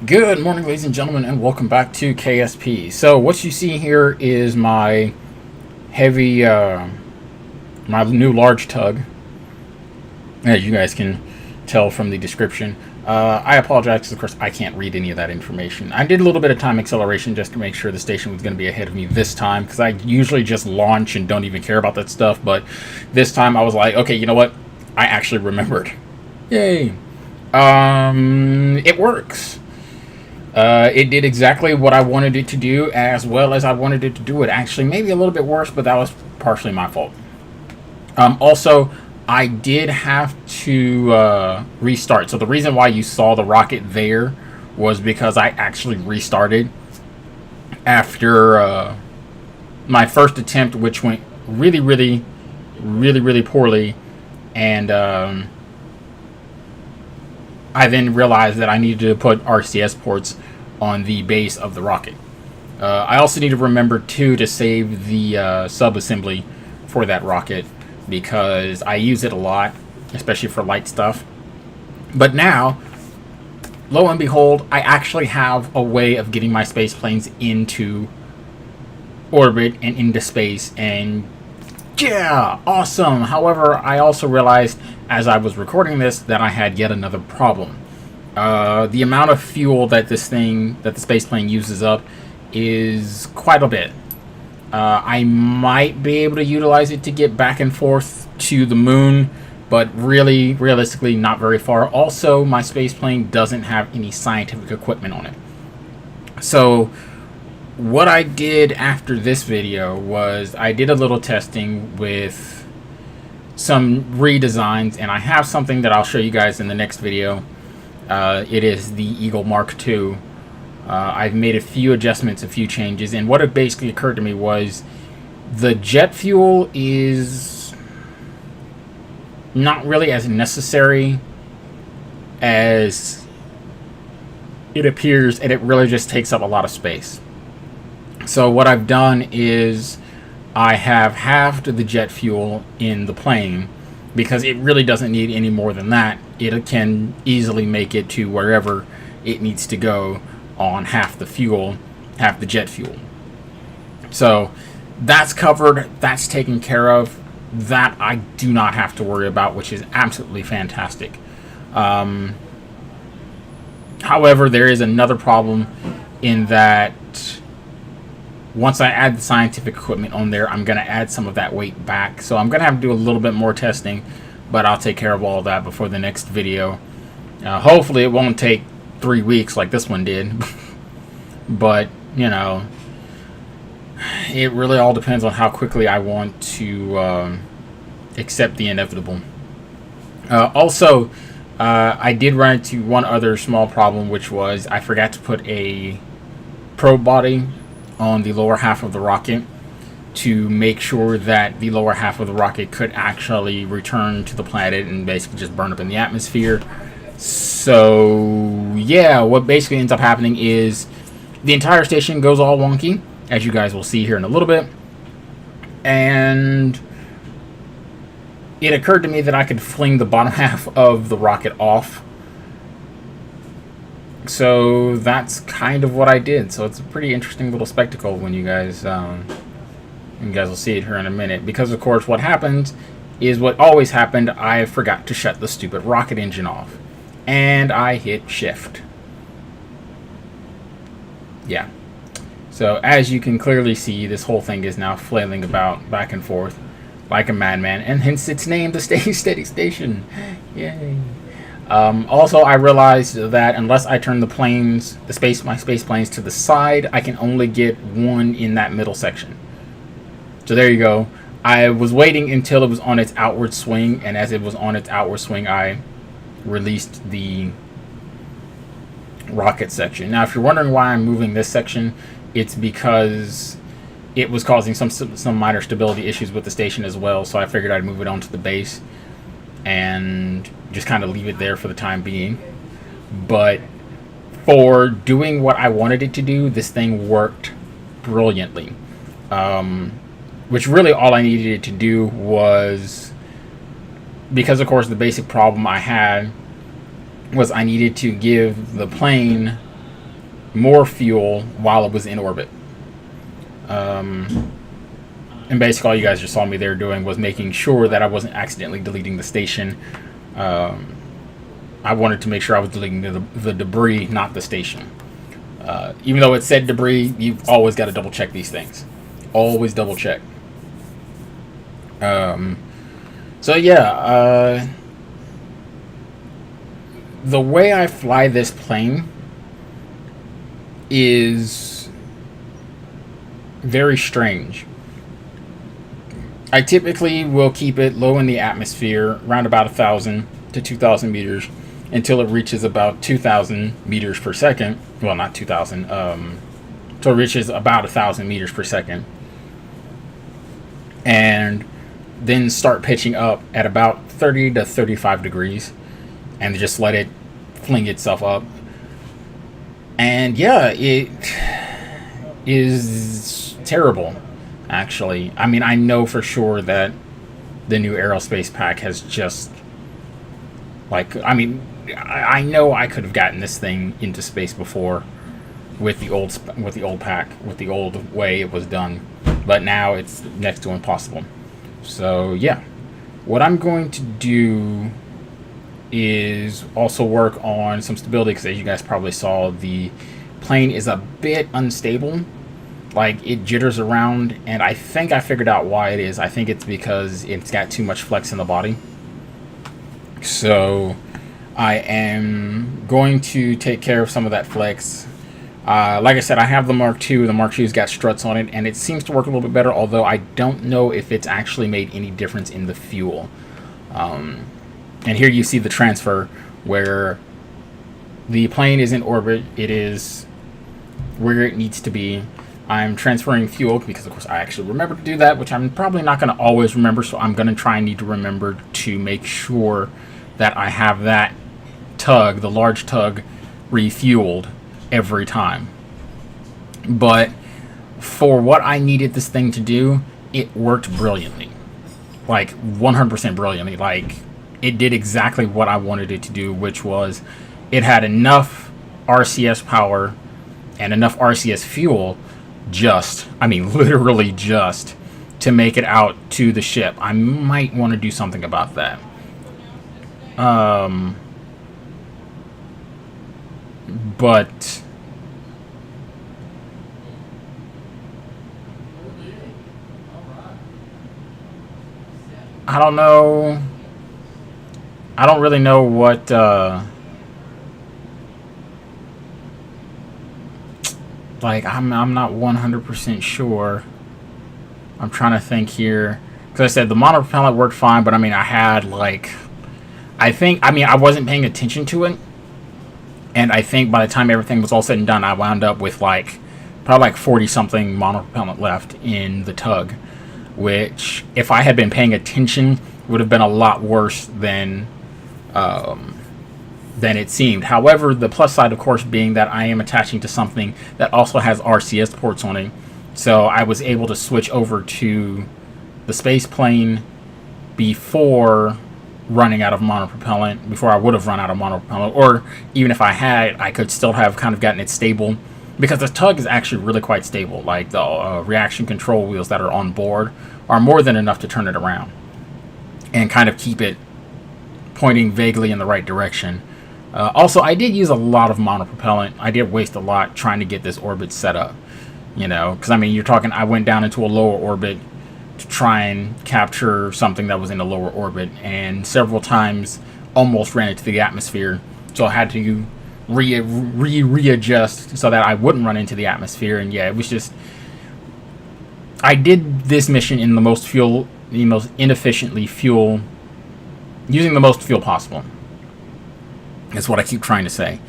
Good morning, ladies and gentlemen, and welcome back to KSP. So, what you see here is my heavy, my new large tug. As you guys can tell from the description. I apologize because, of course, I can't read any of that information. I did a little bit of time acceleration just to make sure the station was going to be ahead of me this time, because I usually just launch and don't even care about that stuff. But this time I was like, okay, you know what? I actually remembered. Yay. It works. It did exactly what I wanted it to do, as well as I wanted it to do it. Actually, maybe a little bit worse, but that was partially my fault. Also, I did have to restart. So the reason why you saw the rocket there was because I actually restarted after my first attempt, which went really poorly, and I then realized that I needed to put RCS ports on the base of the rocket. I also need to remember, too, to save the sub-assembly for that rocket, because I use it a lot, especially for light stuff. But now, lo and behold, I actually have a way of getting my space planes into orbit and into space, and yeah, awesome. However, I also realized as I was recording this that I had yet another problem. The amount of fuel that the space plane uses up is quite a bit. I might be able to utilize it to get back and forth to the moon, but really, realistically, not very far. Also, my space plane doesn't have any scientific equipment on it. So, what I did after this video was I did a little testing with some redesigns, and I have something that I'll show you guys in the next video. It is the Eagle Mark II. I've made a few adjustments, a few changes, and what it basically occurred to me was the jet fuel is not really as necessary as it appears, and it really just takes up a lot of space. So what I've done is I have halved the jet fuel in the plane, because it really doesn't need any more than that. It can easily make it to wherever it needs to go on half the fuel, half the jet fuel. So that's covered, that's taken care of. That I do not have to worry about, which is absolutely fantastic. However, there is another problem in that once I add the scientific equipment on there, I'm going to add some of that weight back. So I'm going to have to do a little bit more testing, but I'll take care of all of that before the next video. Hopefully it won't take 3 weeks like this one did. But, you know, it really all depends on how quickly I want to accept the inevitable. Also, I did run into one other small problem, which was I forgot to put a probe body on the lower half of the rocket to make sure that the lower half of the rocket could actually return to the planet and basically just burn up in the atmosphere. So yeah, what basically ends up happening is the entire station goes all wonky, as you guys will see here in a little bit. And it occurred to me that I could fling the bottom half of the rocket off. So that's kind of what I did. So it's a pretty interesting little spectacle when you guys will see it here in a minute. Because of course what happens is what always happened. I forgot to shut the stupid rocket engine off, and I hit shift. Yeah. So as you can clearly see, this whole thing is now flailing about back and forth like a madman, and hence its name, the Steady Steady Station. Yay. Also, I realized that unless I turn the planes, my space planes to the side, I can only get one in that middle section. So there you go. I was waiting until it was on its outward swing, and as it was on its outward swing, I released the rocket section. Now, if you're wondering why I'm moving this section, it's because it was causing some minor stability issues with the station as well, so I figured I'd move it onto the base and just kind of leave it there for the time being. But for doing what I wanted it to do, this thing worked brilliantly. Which really all I needed it to do was, because of course the basic problem I had was I needed to give the plane more fuel while it was in orbit. And basically all you guys just saw me there doing was making sure that I wasn't accidentally deleting the station. I wanted to make sure I was deleting the debris, not the station. Even though it said debris, you've always got to double check these things. Always double check. So yeah, the way I fly this plane is very strange. I typically will keep it low in the atmosphere, around about 1,000 to 2,000 meters, until it reaches about 2,000 meters per second. Well, not 2,000, until it reaches about 1,000 meters per second. And then start pitching up at about 30 to 35 degrees, and just let it fling itself up. And yeah, it is terrible, actually. I mean, I know for sure that the new aerospace pack has just, like, I mean, I know I could have gotten this thing into space before with the old pack, with the old way it was done, but now it's next to impossible. So yeah, what I'm going to do is also work on some stability, because as you guys probably saw, the plane is a bit unstable. Like, it jitters around, and I think I figured out why it is. I think it's because it's got too much flex in the body. So I am going to take care of some of that flex. Like I said, I have the Mark II. The Mark II's got struts on it, and it seems to work a little bit better, although I don't know if it's actually made any difference in the fuel. And here you see the transfer where the plane is in orbit. It is where it needs to be. I'm transferring fuel because, of course, I actually remember to do that, which I'm probably not going to always remember, so I'm going to need to remember to make sure that I have that tug, the large tug, refueled every time. But for what I needed this thing to do, it worked brilliantly. Like, 100% brilliantly. Like, it did exactly what I wanted it to do, which was it had enough RCS power and enough RCS fuel, literally just, to make it out to the ship. I might want to do something about that. But I don't know. I don't really know what I'm not 100% sure. I'm trying to think here, because I said the monopropellant worked fine, but I mean, I had I wasn't paying attention to it, and I think by the time everything was all said and done, I wound up with probably 40 something monopropellant left in the tug, which, if I had been paying attention, would have been a lot worse than it seemed. However, the plus side, of course, being that I am attaching to something that also has RCS ports on it, so I was able to switch over to the space plane before running out of monopropellant, before I would have run out of monopropellant, or even if I had, I could still have kind of gotten it stable, because the tug is actually really quite stable. Like, the reaction control wheels that are on board are more than enough to turn it around and kind of keep it pointing vaguely in the right direction. Also, I did use a lot of monopropellant. I did waste a lot trying to get this orbit set up, because I mean, you're talking, I went down into a lower orbit to try and capture something that was in a lower orbit, and several times almost ran into the atmosphere, so I had to readjust so that I wouldn't run into the atmosphere. And yeah, it was just, I did this mission in the most inefficiently using the most fuel possible. That's what I keep trying to say.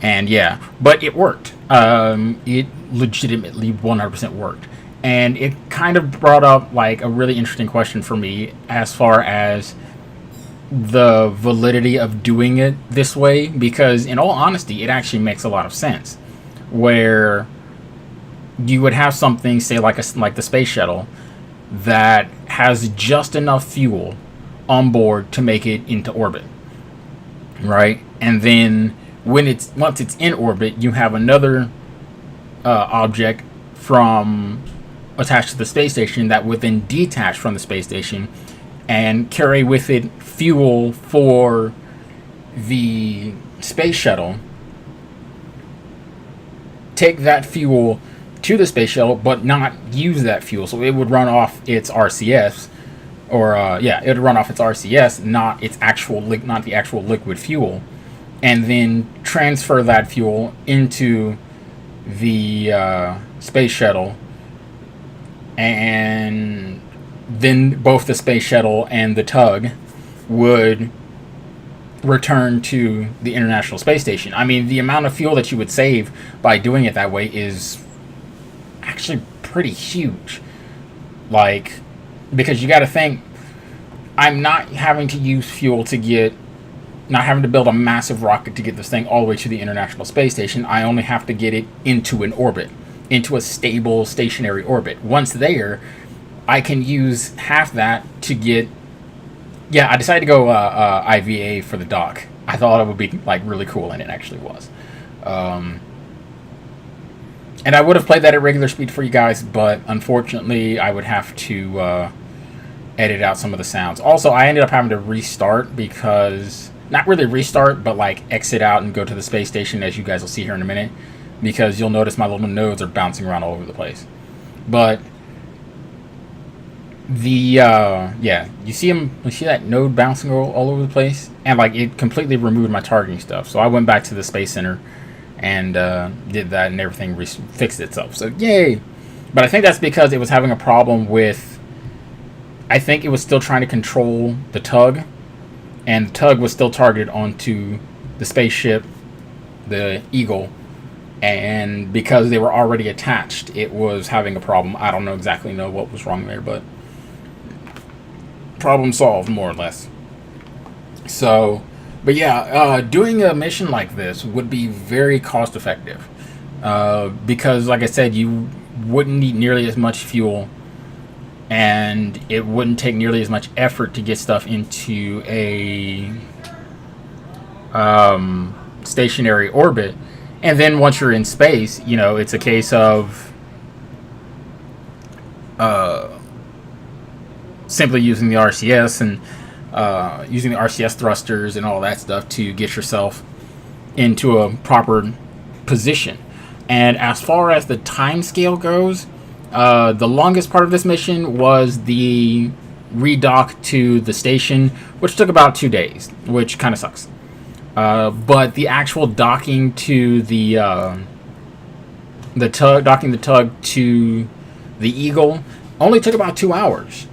And yeah, but it worked. It legitimately 100% worked. And it kind of brought up a really interesting question for me, as far as the validity of doing it this way, because in all honesty, it actually makes a lot of sense. Where you would have something, say like the space shuttle, that has just enough fuel on board to make it into orbit, right? And then once it's in orbit, you have another object from attached to the space station that would then detach from the space station and carry with it fuel for the space shuttle. Take that fuel to the space shuttle, but not use that fuel. So it would run off its RCS, or it would run off its RCS, not its actual not the actual liquid fuel, and then transfer that fuel into the space shuttle, and then both the space shuttle and the tug would return to the International Space Station. I mean, the amount of fuel that you would save by doing it that way is actually pretty huge. Like, because you got to think, I'm not having to use fuel not having to build a massive rocket to get this thing all the way to the International Space Station. I only have to get it into an orbit, into a stable, stationary orbit. Once there, I can use half that to get... Yeah, I decided to go IVA for the dock. I thought it would be like really cool, and it actually was. And I would have played that at regular speed for you guys, but unfortunately, I would have to edit out some of the sounds. Also, I ended up having to restart because... Not really restart, but like exit out and go to the space station, as you guys will see here in a minute, because you'll notice my little nodes are bouncing around all over the place. But the you see that node bouncing all over the place, and like it completely removed my targeting stuff. So I went back to the Space Center and did that, and everything fixed itself. So yay! But I think that's because it was having a problem with... I think it was still trying to control the tug, and the tug was still targeted onto the spaceship, the Eagle, and because they were already attached, it was having a problem. I don't exactly know what was wrong there, but problem solved, more or less. So, but yeah, doing a mission like this would be very cost effective, because like I said, you wouldn't need nearly as much fuel, and it wouldn't take nearly as much effort to get stuff into a stationary orbit. And then once you're in space, it's a case of simply using the RCS and using the RCS thrusters and all that stuff to get yourself into a proper position. And as far as the time scale goes, the longest part of this mission was the redock to the station, which took about 2 days, which kind of sucks. But the actual docking to docking the tug to the Eagle only took about 2 hours.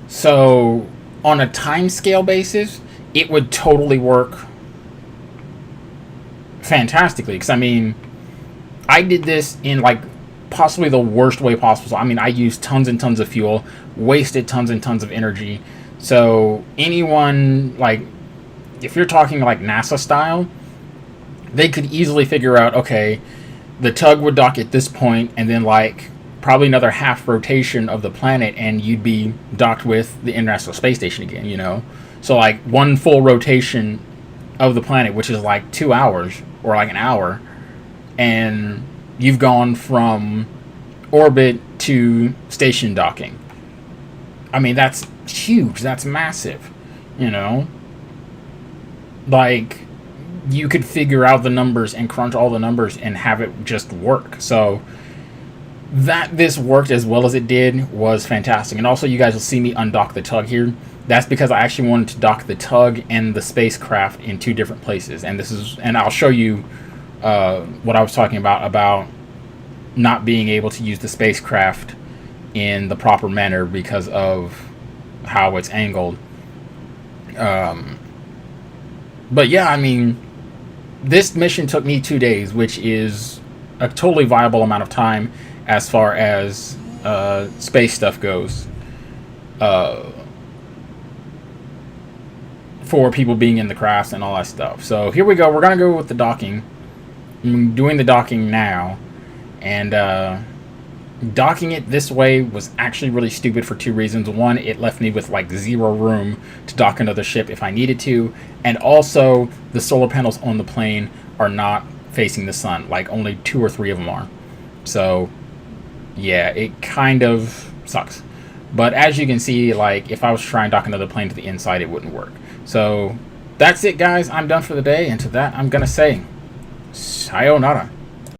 So on a time scale basis, it would totally work fantastically. Because I mean, I did this in like possibly the worst way possible. So, I mean, I used tons and tons of fuel, wasted tons and tons of energy. So anyone, like, if you're talking like NASA style, they could easily figure out, okay, the tug would dock at this point, and then like probably another half rotation of the planet, and you'd be docked with the International Space Station again, So like one full rotation of the planet, which is like 2 hours or like an hour, and you've gone from orbit to station docking. I mean, that's huge. That's massive, Like, you could figure out the numbers and crunch all the numbers and have it just work. So that this worked as well as it did was fantastic. And also, you guys will see me undock the tug here. That's because I actually wanted to dock the tug and the spacecraft in 2 different places. And I'll show you what I was talking about not being able to use the spacecraft in the proper manner because of how it's angled. But yeah, I mean, this mission took me 2 days, which is a totally viable amount of time as far as space stuff goes. For people being in the crafts and all that stuff. So here we go. We're going to go with the docking. I'm doing the docking now. And docking it this way was actually really stupid for 2 reasons. One, it left me with like 0 room to dock another ship if I needed to. And also, the solar panels on the plane are not facing the sun. Like only 2 or 3 of them are. So yeah, it kind of sucks. But as you can see, like if I was trying to dock another plane to the inside, it wouldn't work. So that's it, guys. I'm done for the day, and to that I'm gonna say sayonara.